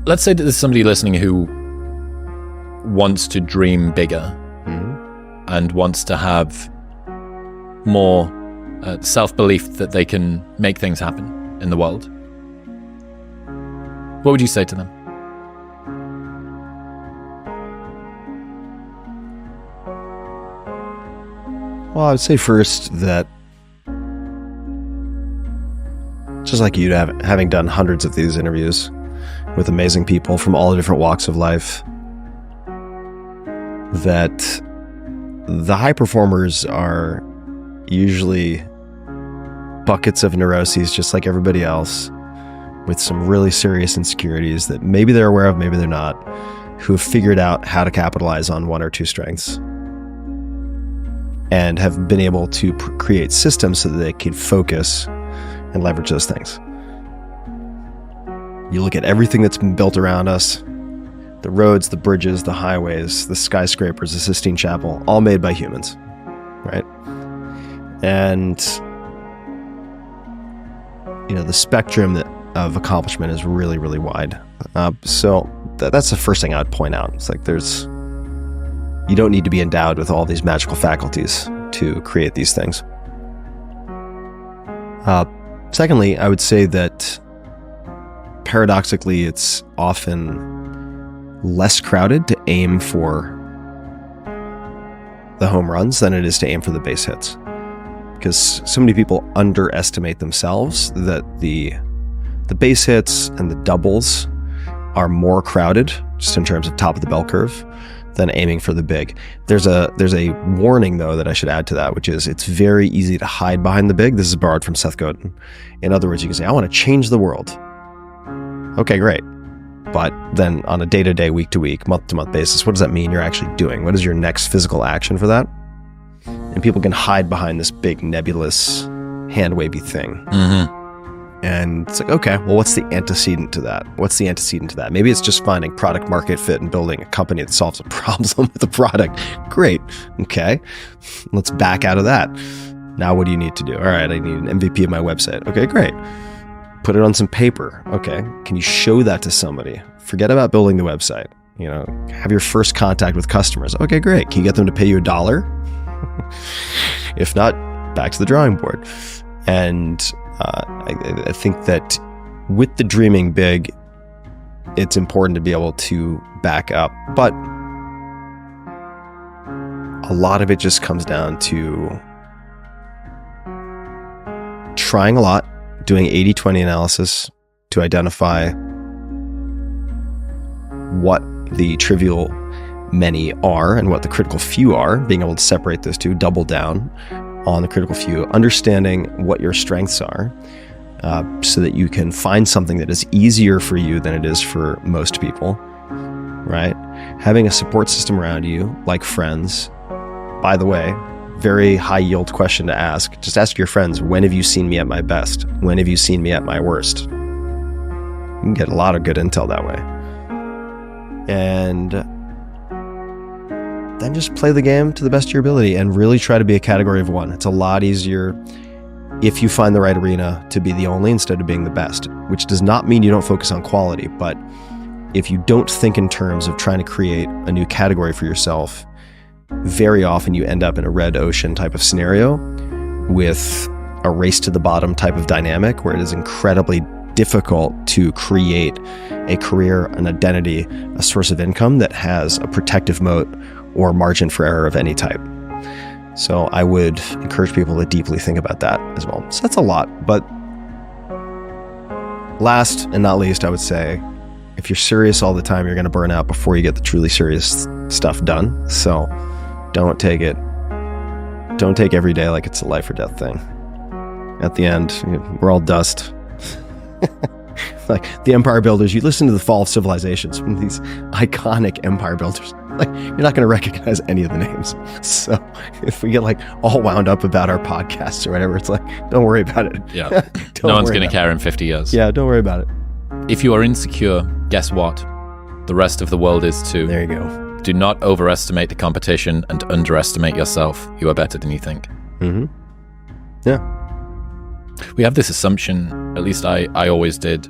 let's say that there's somebody listening who wants to dream bigger and wants to have more self-belief that they can make things happen in the world. What would you say to them? Well, I would say first that, just like you, having done hundreds of these interviews with amazing people from all the different walks of life, that the high performers are usually buckets of neuroses just like everybody else, with some really serious insecurities that maybe they're aware of, maybe they're not, who have figured out how to capitalize on one or two strengths and have been able to create systems so that they can focus and leverage those things. You look at everything that's been built around us, the roads, the bridges, the highways, the skyscrapers, the Sistine Chapel, all made by humans, right? And, the spectrum of accomplishment is really, really wide. So that's the first thing I would point out. It's like you don't need to be endowed with all these magical faculties to create these things. Secondly, I would say that paradoxically, it's often less crowded to aim for the home runs than it is to aim for the base hits. Because so many people underestimate themselves that the base hits and the doubles are more crowded, just in terms of top of the bell curve, than aiming for the big. There's a warning, though, that I should add to that, which is it's very easy to hide behind the big. This is borrowed from Seth Godin. In other words, you can say, I want to change the world. Okay, great. But then on a day-to-day, week-to-week, month-to-month basis, what does that mean you're actually doing? What is your next physical action for that? And people can hide behind this big nebulous hand-wavy thing. Mm-hmm. And it's like, okay, well, what's the antecedent to that? What's the antecedent to that? Maybe it's just finding product market fit and building a company that solves a problem with a product. Great. Okay. Let's back out of that. Now what do you need to do? All right, I need an MVP of my website. Okay, great. Put it on some paper. Okay. Can you show that to somebody? Forget about building the website. Have your first contact with customers. Okay, great. Can you get them to pay you $1? If not, back to the drawing board. And I think that with the dreaming big, it's important to be able to back up. But a lot of it just comes down to trying a lot, doing 80-20 analysis to identify what the trivial many are and what the critical few are, being able to separate those two, double down on the critical few, understanding what your strengths are, so that you can find something that is easier for you than it is for most people, right? Having a support system around you, like friends. By the way, very high yield question to ask. Just ask your friends, when have you seen me at my best? When have you seen me at my worst? You can get a lot of good intel that way. And then just play the game to the best of your ability and really try to be a category of one. It's a lot easier if you find the right arena to be the only instead of being the best, which does not mean you don't focus on quality. But if you don't think in terms of trying to create a new category for yourself, very often you end up in a red ocean type of scenario with a race to the bottom type of dynamic where it is incredibly difficult to create a career, an identity, a source of income that has a protective moat or margin for error of any type. So I would encourage people to deeply think about that as well. So that's a lot. But last and not least, I would say, if you're serious all the time, you're going to burn out before you get the truly serious stuff done. So don't take every day like it's a life or death thing. At the end, we're all dust. Like the empire builders, you listen to the fall of civilizations from these iconic empire builders. Like, you're not going to recognize any of the names. So if we get all wound up about our podcasts or whatever, it's like, don't worry about it. Yeah. No one's going to care in 50 years. Yeah, don't worry about it. If you are insecure, guess what? The rest of the world is too. There you go. Do not overestimate the competition and underestimate yourself. You are better than you think. Mm-hmm. Yeah. We have this assumption, at least I always did,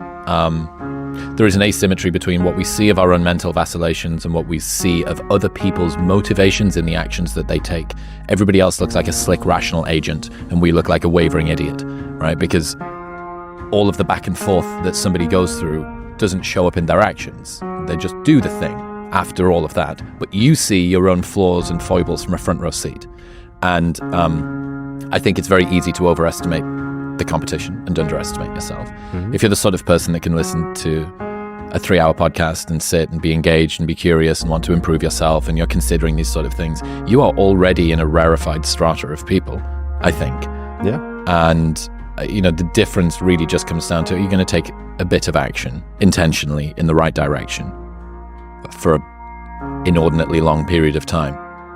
There is an asymmetry between what we see of our own mental vacillations and what we see of other people's motivations in the actions that they take. Everybody else looks like a slick, rational agent, and we look like a wavering idiot, right? Because all of the back and forth that somebody goes through doesn't show up in their actions. They just do the thing after all of that. But you see your own flaws and foibles from a front row seat. And I think it's very easy to overestimate the competition and underestimate yourself. If you're the sort of person that can listen to a 3-hour podcast and sit and be engaged and be curious and want to improve yourself, and you're considering these sort of things, you are already in a rarefied strata of people, I think. Yeah. And the difference really just comes down to, are you going to take a bit of action intentionally in the right direction for an inordinately long period of time?